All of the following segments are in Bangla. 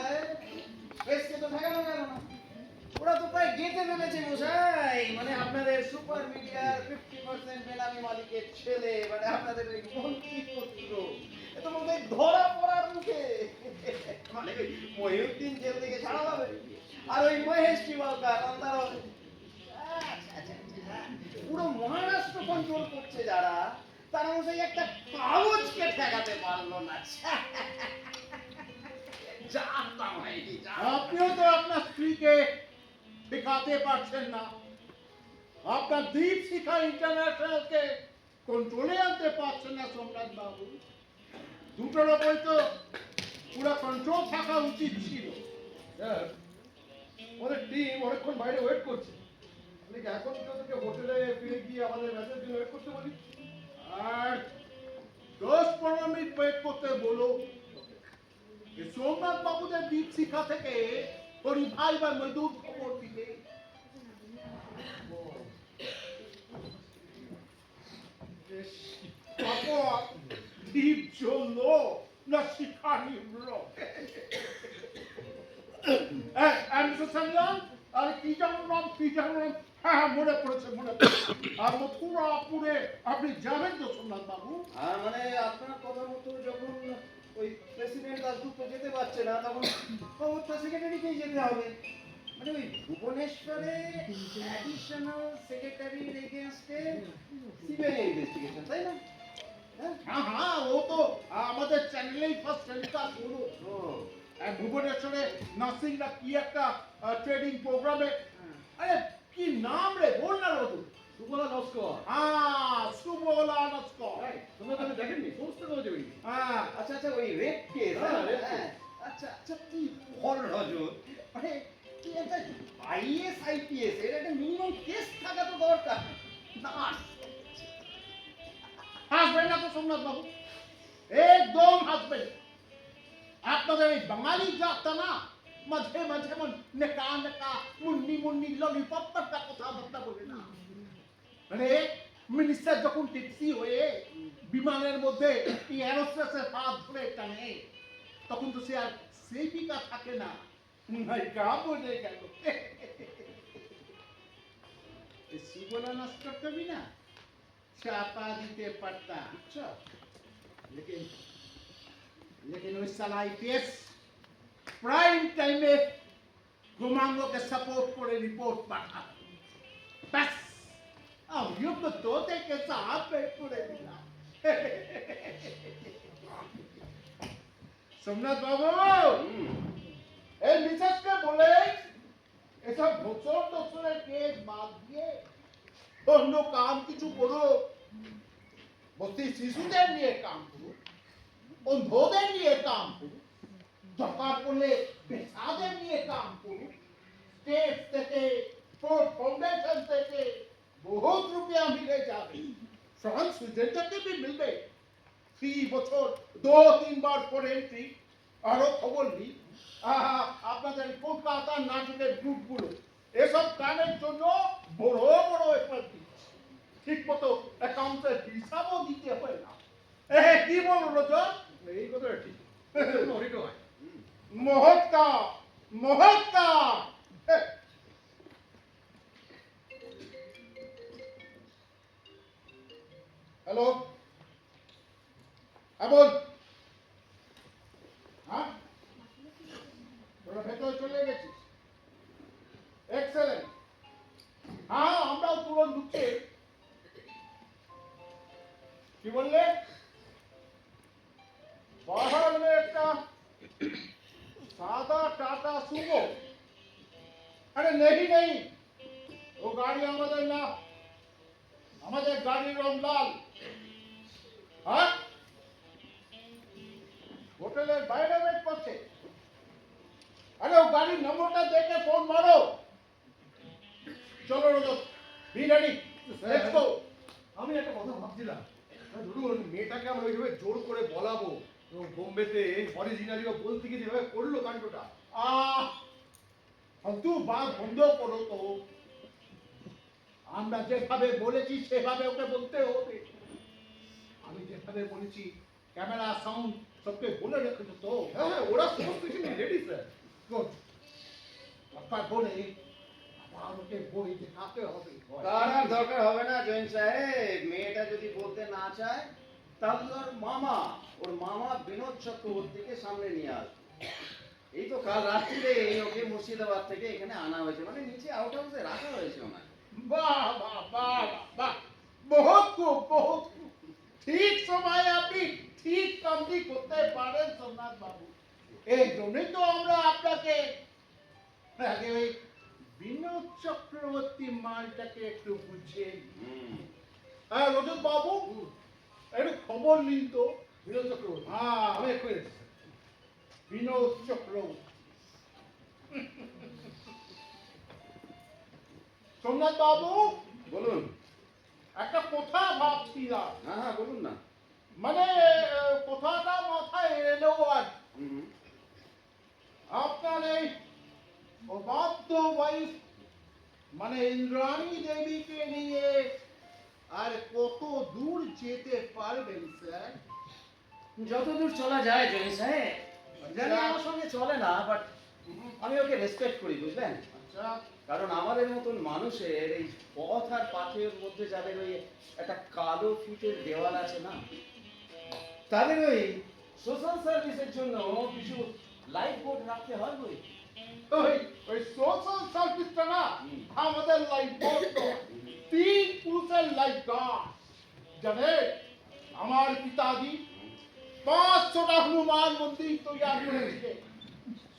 মশাই, প্রেসকে তো ঠেকানো গেল না। ওরা তো প্রায় গেটে নেমেছে মশাই। মানে আপনাদের সুপার মিডিয়ার 50% বেনামি মালিকের ছেলে, মানে আপনাদের ওই মন্ত্রী পুত্র, এ তো মনে হয় ধরা পড়ার মুখে। মানে ওই মহিউদ্দিন জেল থেকে ছাড়া হবে, আর ওই মহেশ টিওয়ালকার আন্দার হবে। পুরো মহারাষ্ট্র কন্ট্রোল করছে যারা, তারা মশাই একটা কাগজকে ঠেকাতে পারলো না। আপনিও তো আপনার স্ত্রীকে ঠেকাতে পারছেন না, আপনার দ্বীপ শিখা ইন্টারন্যাশনালকে কন্ট্রোলে আনতে পারছেন না সম্রাট বাবু। দুটোর ওপরই তো পুরো কন্ট্রোল থাকা উচিত ছিল। স্যার, আমাদের টিম অনেকক্ষণ বাইরে ওয়েট করছে। আপনি কি এখন কি ওদেরকে হোটেলে ফিরে গিয়ে আমাদের ম্যাচের জন্য ওয়েট করতে বলি? আর 10-15 মিনিট ওয়েট করতে বলো। এই সোমনাথ বাবুদের দ্বীপ শিখা থেকে ওর ভাই বা মজদুর খবর দিবে। তারপর দ্বীপ চললো না শিখা নিমলো। মিস্টার সানজান, আর কি যেমন নাম, হ্যাঁ মনে পড়েছে। আর মথুরাপুরে আপনি যাবেন তো সোমনাথ বাবু? মানে আপনার কথা মতো যখন ওই প্রেসিডেন্ট আর দুটো যেতে পারছে না, তখন খবরটা সেক্রেটারিকেই যেতে হবে। মানে ওই ভুবনেশ্বরে অ্যাডিশনাল সেক্রেটারির এগেইনস্টে সিবিআই ইনভেস্টিগেশন, তাই না? হ্যাঁ, ও তো আমাদের চ্যানেলেই ফার্স্ট টেলিকাস্ট হলো। ভুবনেশ্বরে নার্সিংরা কি একটা ট্রেডিং প্রোগ্রামে, আরে কি নাম রে, বল না রঘু। সুবলা নস্কর। সুবলা নস্কর। তোমরা তাহলে দেখেননি? সমস্ত খবর দেবেন। আচ্ছা, ওই রেপ কেস। হ্যাঁ, rape case। আচ্ছা, কি ফল রজত, মানে কি একটা আইএস আইপিএস এর একটা মিনিমাম কেস থাকা তো দরকার না। হাসবেন না তো সোমনাথ বাবু, একদম হাসবেন। আপনাদের এই বাঙালি জাতটা না মাঝে মাঝে নেকা মুন্নি ললিপপটা কথাবার্তা বলে না। মানে মিনিস্টার যখন ট্যাক্সি হয়ে বিমানের মধ্যে এরোস্পেসের হাত ধরে টানে, তখন তো সে আর সেবিকা থাকে না, নায়িকা বলে গেল। সুবলা নষ্ট কবি না চাপা দিতে পারতাম। আচ্ছা, लेकिन उस साल आईपीएस प्राइम टाइम में गुमांगो के सपोर्ट को रिपोर्ट पढ़ा, बस अब युग तोते के साथ बैठ করে দিলাম। সোমনাথ বাবু, এই মিসেসকে বলে এসব বছরের কেস বাদ দিয়ে অন্য কাম কিছু করো। বস্তি শিশুদের নিয়ে কাম করো, অন্ধদের নিয়ে কাম করুন, দরকার পড়লে পেশাদের নিয়ে কাম করুন। স্টেট থেকে, স্পোর্ট ফাউন্ডেশন থেকে বহুত রুপিয়া মিলে যাবে, ফ্রান্স সুইডেন থেকে भी মিলবে। 3 বছর 2-3 বার পর এন্ট্রি। আরো খবর নি আপনাদের কলকাতার নাটকের গ্রুপগুলো এসব কানের জন্য বড় বড় এফার্ট দিচ্ছে, ঠিক মতো অ্যাকাউন্টের হিসাবও দিতে হয় না। কি বলো রজত? এই কথাটা ঠিক। অডিটও হয়। মহৎকার। হ্যালো, বল। হ্যাঁ, তোরা ভেতরে চলে গেছিস? এক্সেলেন্ট। হ্যাঁ, আমরাও তুরন্ত ঢুকছি। কি বললে? बाहर में একটা सादा टाटा सुमो। अरे नहीं, वो गाड़ी আমাদের না, আমাদের গাড়ির রং লাল। হ্যাঁ, হোটেলের বাইরে ওয়েট করছে। আরে ও গাড়ির নম্বরটা দেখে ফোন মারো। চলো রোজ, বি রেডি, লেটস গো। আমি একটা কথা ভাবছিলাম, ধরুন মেয়েটাকে আমরা ওইভাবে জোর করে বলাবো, এবং বোম্বেতে অরিজিনালি ও বলতে গিয়ে যেভাবে করলো কাণ্ডটা। ফালতু বাদ বন্ধ করো তো। আমরা যেভাবে বলেছি সেভাবে ওকে বলতে হবে। আমি যেভাবে বলেছি ক্যামেরা সাউন্ড সবকে বলে রেখেছো তো? হ্যাঁ, ওরা সমস্ত কিছু রেডি স্যার। গুড আপনার বলে আবার ওকে বই দেখাতে হবে তার আর দরকার হবে না জৈন সাহেব, মেয়েটা যদি বলতে না চায় তাহলে ওর মামা বিনোদ চক্রবর্তীকে সামনে নিয়ে আসবে। এই তো কাল রাত্রিরে ওকে মুর্শিদাবাদ থেকে এখানে আনা হয়েছে, মানে নিচে আউট হাউসে রাখা হয়েছে ওনাকে। বাহ বাহ বাহ বাহ বহুত খুব বহুত খুব ঠিক সময় আপনি ঠিক কামটি করতে পারেন সোমনাথ বাবু। এই জন্যই তো আমরা আপনাকে আগে ওই বিনোদ চক্রবর্তী মালটাকে একটু বুঝিয়ে হ্যাঁ রজত বাবু একটু খবর নিন তো বিনোদ চক্রবর্তী হ্যাঁ আমি এক্ষুনি এসেছি, স্যার। বিনোদ চক্রবর্তী সোমনাথ বাবু বলুন। একটা কথা ভাবছিলাম হ্যাঁ হ্যাঁ বলুন না। মানে কথাটা মাথায় এলো আর হুম। আপনার এই অবাধ্য ওয়াইফ মানে ইন্দ্রাণী দেবীকে নিয়ে আর কত দূর যেতে পারবেন স্যার? যতদূর চলা যায় জৈন সাহেব, জানি আচ্ছা। আমার সঙ্গে চলে না, বাট আমি ওকে রেসপেক্ট করি, বুঝলেন? আচ্ছা কারণ আমাদের মতন মানুষের এই পথ আর পাথের মধ্যে যাদের ওই একটা কালো ফিটের দেওয়াল আছে না, তাদের ওই সোশ্যাল সার্ভিসের জন্য কিছু লাইফ বোর্ড রাখতে হয় বই। ওই ওই সোশ্যাল সার্ভিসটা না হুম। আমাদের লাইফ বোর্ড 3 পুরুষের লাইফ গার্ড জানে আমার পিতাজি 500টা হনুমান মন্দির তৈরি করেছে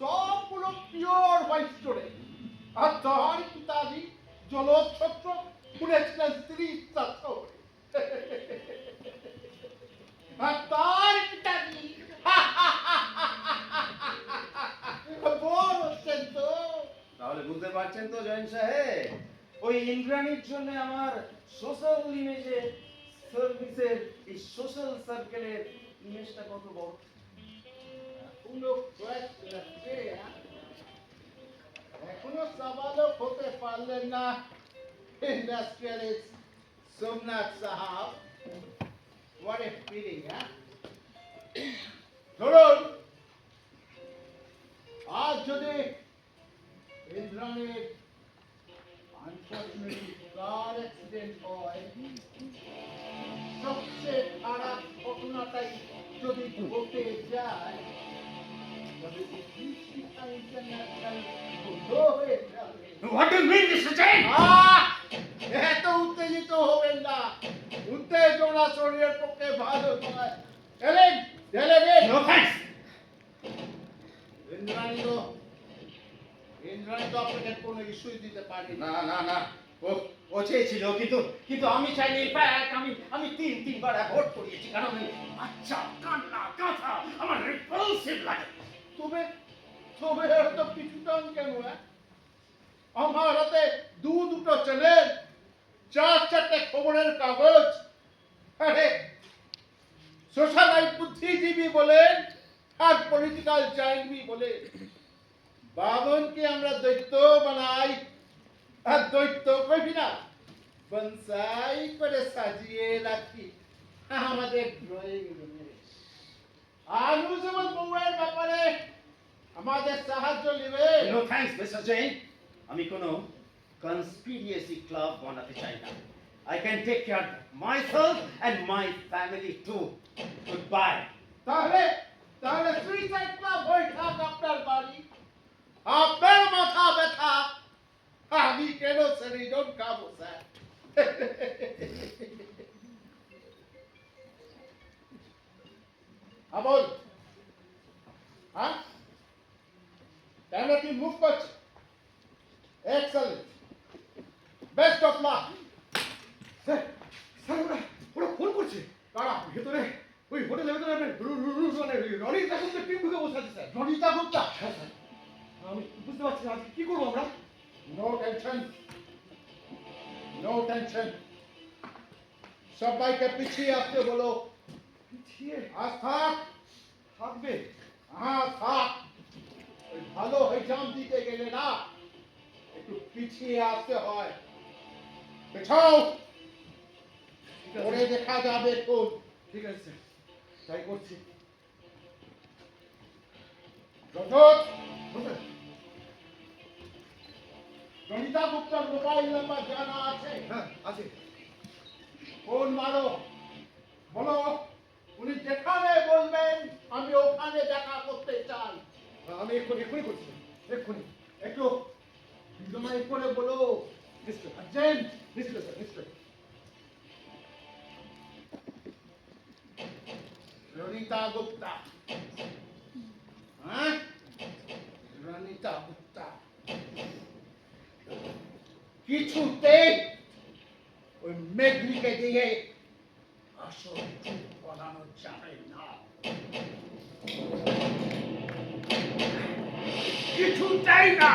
সবগুলো পিওর হোয়াইট স্টোরে আর তার পিতাজি জলছত্র খুলেছিলেন 30টা শহরে আর তার পিতাজি বড় হচ্ছেন তো তাহলে বুঝতে পারছেন তো জৈন সাহেব, ওই ইন্দ্রাণীর জন্য আমার সোশ্যাল ইমেজে সার্ভিসের এই সোশ্যাল সার্কেলের ইমেজটা কত বড়। এখনো question আছে, হ্যাঁ? এখনো সাবালক হতে পারলেন না industrialist Somnath sahab. What a feeling, হ্যাঁ? ধরুন আজ যদি ইন্দ্রাণীর আনফর্চুনেটলি কার অ্যাক্সিডেন্ট হয়, সবচেয়ে খারাপ ঘটনাটাই যদি ঘটে যায় তবে কৃষিটা ইন্টারন্যাশনাল বন্ধ হয়ে যাবে। What do you mean, Mr. Jain? এত উত্তেজিত হবেন না, উত্তেজনা শরীরের পক্ষে ভালো নয়। এলেন ঢেলে দিন। No thanks. ইন্দ্রাণী তো আপনাকে কোনো ইস্যুই দিতে পারেনি। না না না, ও চেয়েছিল, কিন্তু আমি চাইনি। ইনফ্যাক্ট আমি তিনবার অ্যাভয়েড করিয়েছি, কারণ ওই বাচ্চা কান্না কাঁথা আমার রিপালসিভ লাগে। তবে এত পিছুটান কেন? আমার হাতে দুটো চ্যানেল, 4-4টে খবরের কাগজ, আরে সোশ্যালাইট বুদ্ধিজীবী বলেন আর পলিটিক্যাল জাইন্টবি বলে বাবনকে আমরা দৈত্য বানাই, আর দৈত্য কবি না বনসাই করে সাজিয়ে রাখি আমাদের ড্রয়িং রুমে। আনুজেবল বউয়ের ব্যাপারে আমাদের সাহায্য নেবে? No thanks, Mr. Jain. আমি কোনো কনস্পিরিয়েসি ক্লাব বানাতে চাই না। I can take care of myself and my family too. Goodbye. তাহলে সুইসাইড ক্লাব হয়ে থাক আপনার বাড়ি, আপনার মাথা ব্যথা, আমি কেন সেরিডন খাবো স্যার? আমল, হ্যাঁ কেন কি মুভ করছে? Excellent, best of luck. Sir sir ওরা ফোন করছে কারা? ভেতরে ওই হোটেলের ভেতরে মানে রনি ঠাকুরকে টিম ঢুকে বসে আছে স্যার। রনিতা গুপ্তা। হ্যাঁ স্যার, আমি বুঝতে পারছি না আজকে কি করবো আমরা। নো টেনশন, নো টেনশন, সবাইকে পিছিয়ে আসতে বলো। পিছিয়ে আজ থাক, থাকবে? হ্যাঁ থাক। ওই ভালো এক্সাম দিতে গেলে না একটু পিছিয়ে আসতে হয়। পেছাও, ঠিক আছে পরে দেখা যাবে কোন। ঠিক আছে স্যার, তাই করছি। রজত, স্যার রণিতা গুপ্তার মোবাইল নাম্বার জানা আছে? হ্যাঁ আছে। ফোন মারো, বলো উনি যেখানে বলবেন আমি ওখানে দেখা করতে চাই। আমি এক্ষুনি করছি, এক্ষুনি। একটু বিজয় করে বলো নিশ্চয় আর্জেন্ট। নিশ্চয় স্যার, নিশ্চয়। রণিতা গুপ্তা, হ্যাঁ রণিতা গুপ্তা, কিছুতেই ওই মেঘলিকে দিয়ে আসল চুপ করানো যাবে না, কিছুতেই না।